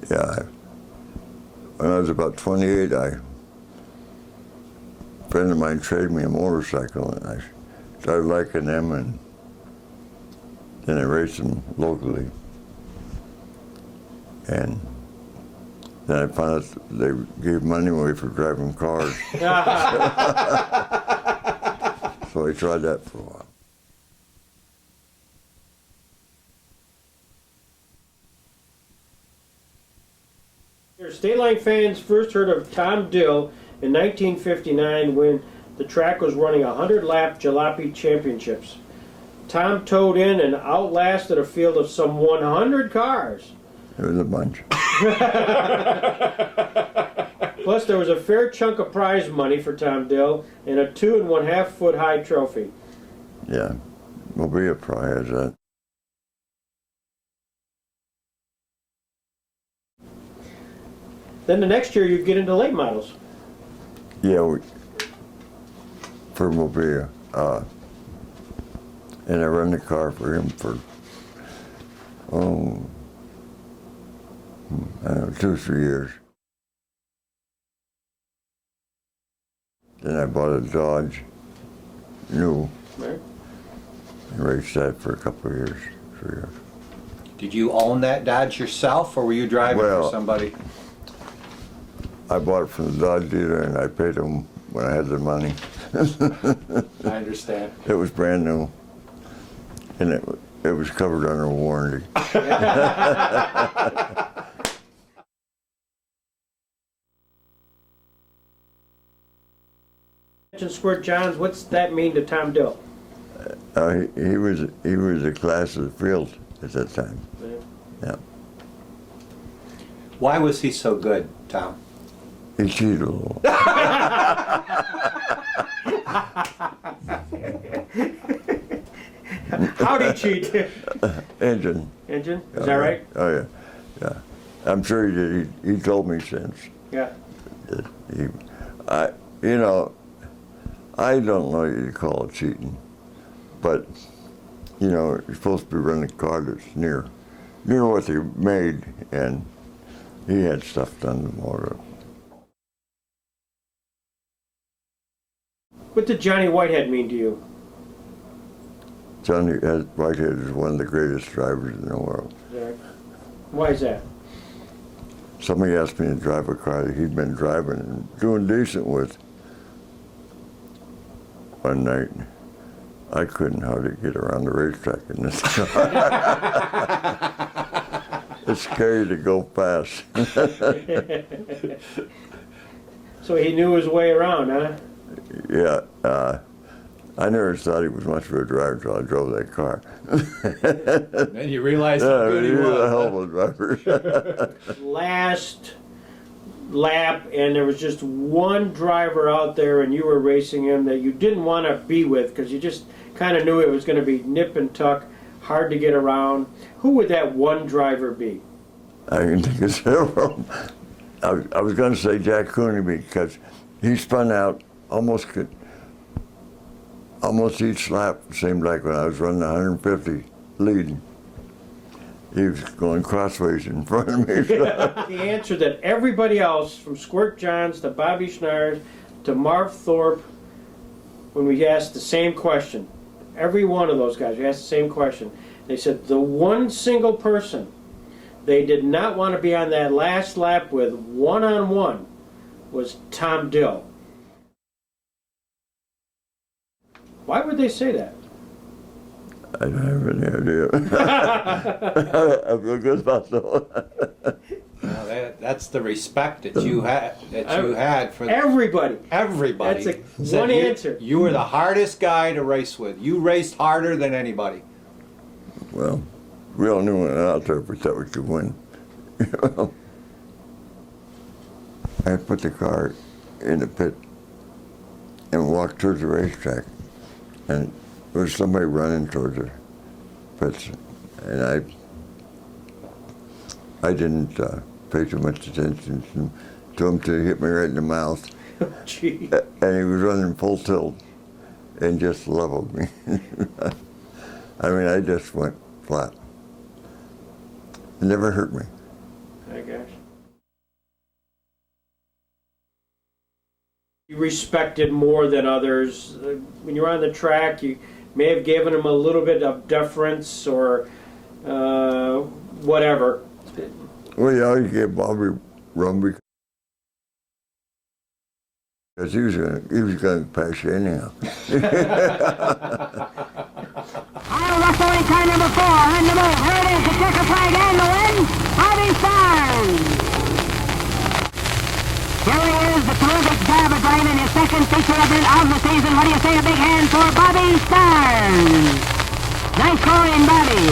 Yeah. When I was about 28, a friend of mine traded me a motorcycle, and I started liking them, and then I raced them locally. And then I found out they gave money away for driving cars. So I tried that for a while. Stateline fans first heard of Tom Dill in 1959 when the track was running 100-lap jalopy championships. Tom towed in and outlasted a field of some 100 cars. It was a bunch. Plus, there was a fair chunk of prize money for Tom Dill and a 2 1/2 foot high trophy. Yeah, Mobile probably has that. Then the next year you get into late models. Yeah, for Mobile. And I run the car for him for, I don't know, 2 or 3 years. Then I bought a Dodge, new, Right. and raced that for a couple of years, 3 years. Did you own that Dodge yourself, or were you driving for somebody? I bought it from the Dodge dealer, and I paid him when I had the money. I understand. It was brand new, and it was covered under warranty. Squirt Johns, what's that mean to Tom Dill? He was the class of the field at that time. Yeah. Why was he so good, Tom? He cheated a little. How'd he cheat? Engine. Engine? Is that right? Oh yeah, yeah. I'm sure he did. He told me since. Yeah. I don't know what you call it cheating, but you're supposed to be running a car that's near what they made, and he had stuff done to the motor. What did Johnny Whitehead mean to you? Johnny Whitehead is one of the greatest drivers in the world. Why is that? Somebody asked me to drive a car that he'd been driving and doing decent with. One night, I couldn't hardly get around the racetrack in this car. It's scary to go fast. So he knew his way around, huh? Yeah, I never thought he was much of a driver until I drove that car. Then you realized how good he was. a hell of a driver. Last lap, and there was just one driver out there, and you were racing him that you didn't want to be with because you just kind of knew it was going to be nip and tuck, hard to get around. Who would that one driver be? I can think of several. I was going to say Jack Cooney because he spun out almost each lap. Seemed like when I was running 150 leading. He was going crossways in front of me. The answer that everybody else, from Squirt Johns to Bobby Schnars to Marv Thorpe, when we asked the same question, every one of those guys, we asked the same question. They said the one single person they did not want to be on that last lap with one-on-one was Tom Dill. Why would they say that? I don't have any idea. I feel good about that. Well, that's the respect that you had for Everybody. everybody. That's Said one answer. You were the hardest guy to race with. You raced harder than anybody. Well, we all knew when out there if we thought we could win. I put the car in the pit and walked towards the racetrack, and there was somebody running towards the pits, and I didn't pay too much attention to him till he hit me right in the mouth. Gee. And he was running full tilt and just leveled me. I mean, I just went flat. It never hurt me. My gosh. you respected more than others? When you're on the track, you may have given them a little bit of deference or whatever. Well, you always gave Bobby run because he was gonna pass you anyhow. I'll Russell in car number 4 on the move. Here it is, the checker flag and the win. Bobby Starnes. Here he is, the terrific job of driving his second feature event of the season. What do you say, a big hand for Bobby Starnes? Nice going, Bobby.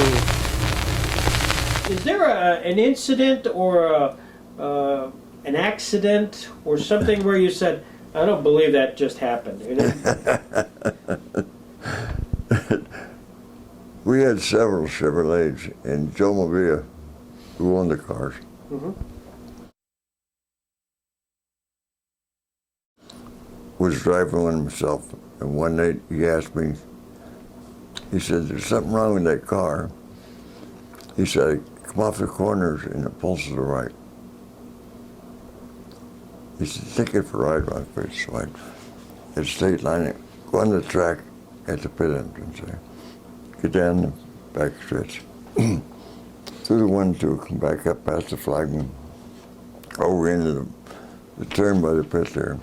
Is there an incident or an accident or something where you said, I don't believe that just happened? We had several Chevrolets, and Joe Movia, who owned the cars, was driving one himself. And one night he asked me, he said, there's something wrong with that car. He said, come off the corners and it pulls to the right. He said, take it for a ride, my face. So I at Stateline, go on the track at the pit entrance there. Get down the back stretch. Through the 1-2, come back up past the flagman, over into the turn by the pit there.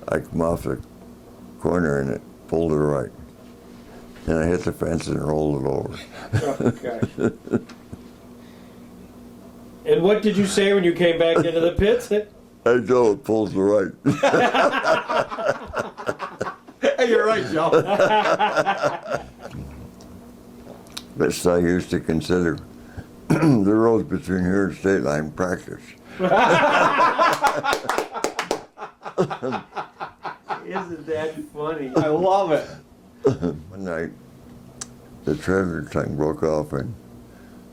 I come off the corner and it pulled to the right. And I hit the fence and rolled it over. Oh, gosh. And what did you say when you came back into the pits? I know it pulls to the right. Hey, you're right, Joe. Best I used to consider the roads between here and Stateline practice. Isn't that funny? I love it. One night, the treasure tank broke off in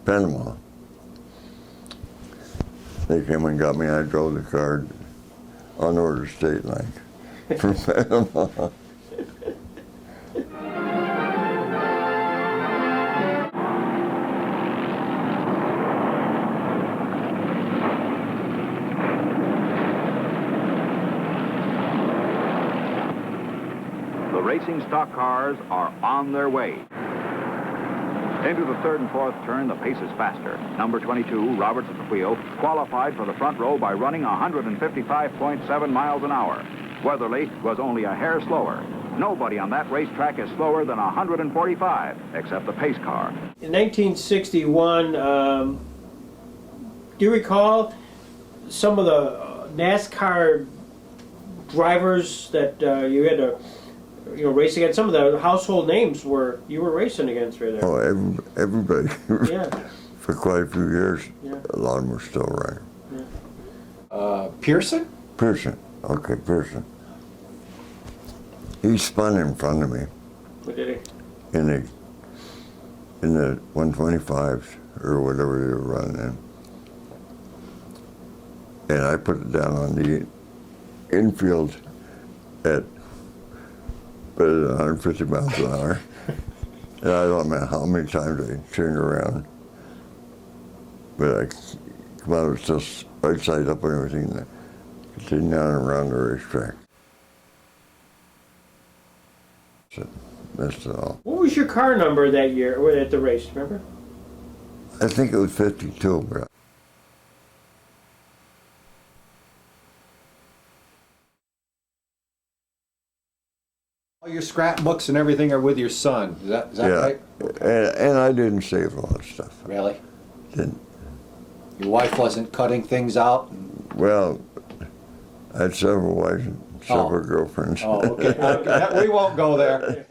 Panama. They came and got me. I drove the car on order Stateline from Panama. The racing stock cars are on their way. Into the third and fourth turn, the pace is faster. Number 22, Roberts at the wheel, qualified for the front row by running 155.7 miles an hour. Weatherly was only a hair slower. Nobody on that racetrack is slower than 145, except the pace car. In 1961, do you recall some of the NASCAR drivers that you had to race against? Some of the household names you were racing against right there. Oh, everybody. Yeah. For quite a few years, Yeah. a lot of them are still running. Pearson? Pearson. Okay, Pearson. He spun in front of me What did he? in the 125s or whatever they were running in. And I put it down on the infield at better than 150 miles an hour. And I don't know how many times I turned around. But I come out, it was just right side up and everything. And continued on around the racetrack. So that's all. What was your car number that year or at the race? Remember? I think it was 52, but All your scrapbooks and everything are with your son. Is that yeah. right? And I didn't save a lot of stuff. Really? Didn't. Your wife wasn't cutting things out? Well, I had several wives and several girlfriends. Oh, okay. We won't go there.